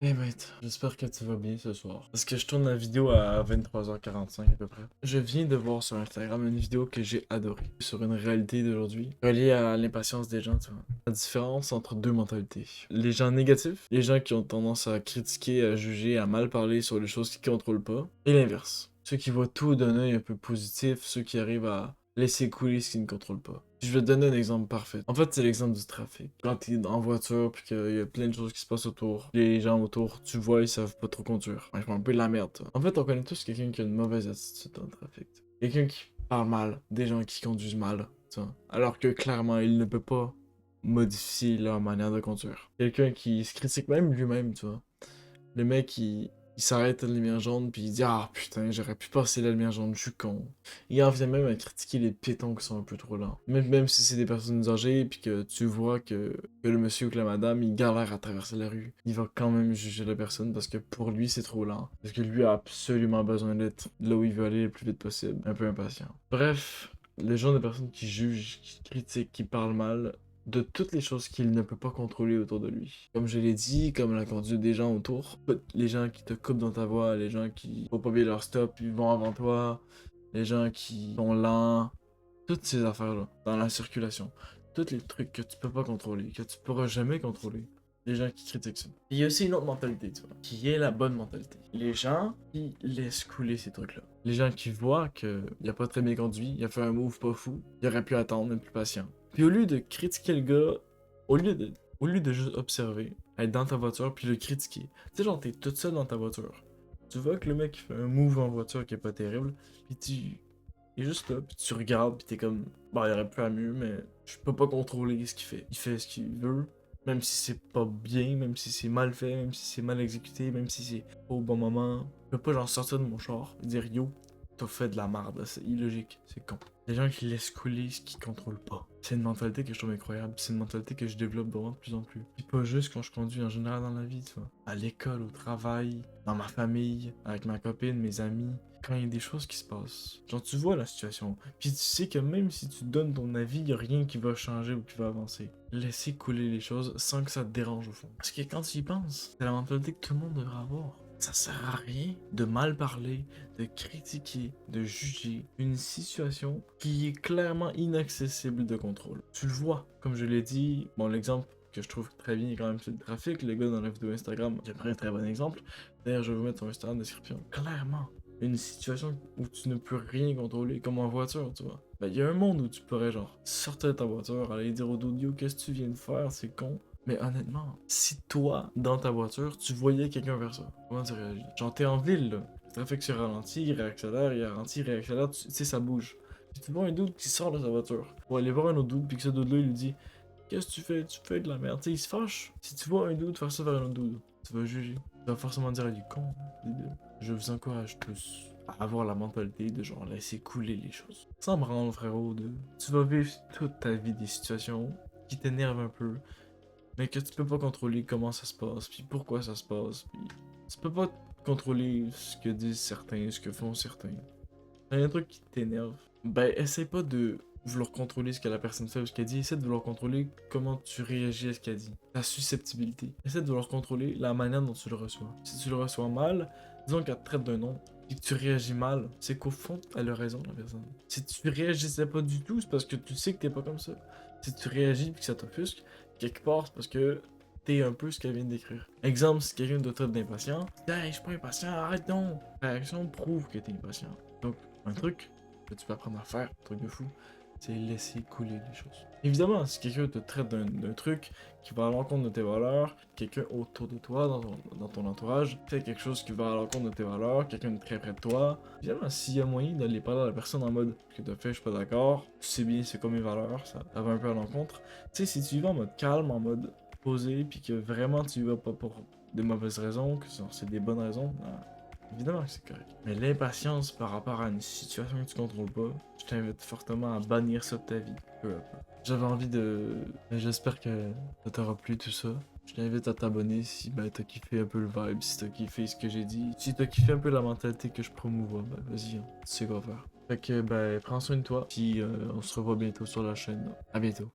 Hey mate, j'espère que tu vas bien ce soir. Parce que je tourne la vidéo à 23h45 à peu près. Je viens de voir sur Instagram une vidéo que j'ai adorée. Sur une réalité d'aujourd'hui, reliée à l'impatience des gens, tu vois. La différence entre deux mentalités. Les gens négatifs, les gens qui ont tendance à critiquer, à juger, à mal parler sur les choses qu'ils contrôlent pas. Et l'inverse. Ceux qui voient tout d'un œil un peu positif, ceux qui arrivent à laisser couler ce qu'ils ne contrôlent pas. Je vais te donner un exemple parfait. En fait, c'est l'exemple du trafic. Quand t'es en voiture puis qu'il y a plein de choses qui se passent autour, les gens autour, tu vois, ils savent pas trop conduire. Ouais, je font un peu de la merde, ça. En fait, on connaît tous quelqu'un qui a une mauvaise attitude dans le trafic. Quelqu'un qui parle mal, des gens qui conduisent mal, tu vois. Alors que clairement, il ne peut pas modifier leur manière de conduire. Quelqu'un qui se critique même lui-même, tu vois. Le mec, il s'arrête à la lumière jaune, puis il dit ah putain, j'aurais pu passer la lumière jaune, je suis con. Il en vient même à critiquer les piétons qui sont un peu trop lents. Même si c'est des personnes âgées, puis que tu vois que le monsieur ou que la madame, il galère à traverser la rue, il va quand même juger la personne parce que pour lui, c'est trop lent. Parce que lui a absolument besoin d'être là où il veut aller le plus vite possible. Un peu impatient. Bref, les gens de personnes qui jugent, qui critiquent, qui parlent mal, de toutes les choses qu'il ne peut pas contrôler autour de lui. Comme je l'ai dit, comme la conduite des gens autour, les gens qui te coupent dans ta voie, les gens qui font pas bien leur stop, ils vont avant toi, les gens qui sont lents, toutes ces affaires-là, dans la circulation, tous les trucs que tu peux pas contrôler, que tu pourras jamais contrôler. Les gens qui critiquent ça. Il y a aussi une autre mentalité, tu vois, qui est la bonne mentalité. Les gens qui laissent couler ces trucs-là. Les gens qui voient qu'il a pas très bien conduit, il a fait un move pas fou, il aurait pu attendre, être plus patient. Puis au lieu de critiquer le gars, au lieu de, au lieu de juste observer, être dans ta voiture puis le critiquer. Tu sais, genre, t'es toute seule dans ta voiture. Tu vois que le mec fait un move en voiture qui est pas terrible, puis il est juste là, puis tu regardes, puis t'es comme, bah, il aurait pu faire mieux, mais je peux pas contrôler ce qu'il fait. Il fait ce qu'il veut, même si c'est pas bien, même si c'est mal fait, même si c'est mal exécuté, même si c'est pas au bon moment. Je peux pas, genre, sortir de mon char et dire, yo, t'as fait de la merde, c'est illogique, c'est con. Les gens qui laissent couler ce qu'ils contrôlent pas. C'est une mentalité que je trouve incroyable, c'est une mentalité que je développe vraiment de plus en plus. Puis pas juste quand je conduis, en général dans la vie, tu vois. À l'école, au travail, dans ma famille, avec ma copine, mes amis. Quand il y a des choses qui se passent, genre tu vois la situation, puis tu sais que même si tu donnes ton avis, y a rien qui va changer ou qui va avancer. Laisser couler les choses sans que ça te dérange au fond. Parce que quand tu y penses, c'est la mentalité que tout le monde devrait avoir. Ça sert à rien de mal parler, de critiquer, de juger une situation qui est clairement inaccessible de contrôle. Tu le vois, comme je l'ai dit, bon l'exemple que je trouve très bien quand même c'est le trafic, le gars dans la vidéo Instagram, j'ai pris un très bon exemple. D'ailleurs je vais vous mettre son Instagram en description. Clairement, une situation où tu ne peux rien contrôler, comme en voiture, tu vois. Ben, il y a un monde où tu pourrais, genre, sortir de ta voiture, aller dire au dodio, qu'est-ce que tu viens de faire, c'est con. Mais honnêtement, si toi, dans ta voiture, tu voyais quelqu'un faire ça, comment tu réagis? Genre, t'es en ville, là. Le trafic se ralentit, il ralentit, il réaccélère, tu sais, ça bouge. Puis tu vois un dude qui sort de sa voiture pour aller voir un autre dude, puis que ce dude-là, il lui dit, qu'est-ce que tu fais? Tu fais de la merde. Tu sais, il se fâche. Si tu vois un dude faire ça vers un autre dude, tu vas juger. Tu vas forcément dire, il est con, débile. Je vous encourage tous à avoir la mentalité de genre laisser couler les choses. Sans me rendre, frérot, de. Tu vas vivre toute ta vie des situations qui t'énervent un peu, mais que tu peux pas contrôler comment ça se passe, puis pourquoi ça se passe, puis tu peux pas contrôler ce que disent certains, ce que font certains. Quand il y a un truc qui t'énerve, ben essaie pas de vouloir contrôler ce que la personne fait ou ce qu'elle dit, essaie de vouloir contrôler comment tu réagis à ce qu'elle dit, ta susceptibilité. Essaie de vouloir contrôler la manière dont tu le reçois. Si tu le reçois mal, disons qu'elle te traite d'un nom, et que tu réagis mal, c'est qu'au fond, elle a raison, la personne. Si tu réagissais pas du tout, c'est parce que tu sais que t'es pas comme ça. Si tu réagis et que ça t'offusque, quelque part, c'est parce que t'es un peu ce qu'elle vient de décrire. Exemple, si quelqu'un te traite d'impatient, hey, je suis pas impatient, arrête donc! Réaction prouve que t'es impatient. Donc, un truc que tu peux apprendre à faire, un truc de fou, c'est laisser couler les choses. Évidemment, si quelqu'un te traite d'un truc qui va à l'encontre de tes valeurs, quelqu'un autour de toi, dans ton entourage, fait quelque chose qui va à l'encontre de tes valeurs, quelqu'un de très près de toi, évidemment, s'il y a moyen d'aller parler à la personne en mode ce que t'as fait, je suis pas d'accord, tu sais bien c'est quoi mes valeurs, ça va un peu à l'encontre. Tu sais, si tu y vas en mode calme, en mode posé, puis que vraiment tu y vas pas pour de mauvaises raisons, que c'est des bonnes raisons, évidemment que c'est correct. Mais l'impatience par rapport à une situation que tu contrôles pas, je t'invite fortement à bannir ça de ta vie, peu à peu. J'avais envie de. J'espère que ça t'aura plu tout ça. Je t'invite à t'abonner si ben, t'as kiffé un peu le vibe, si t'as kiffé ce que j'ai dit. Si t'as kiffé un peu la mentalité que je promouvois, ben vas-y, hein, tu sais quoi faire. Fait que ben prends soin de toi, puis on se revoit bientôt sur la chaîne. À bientôt.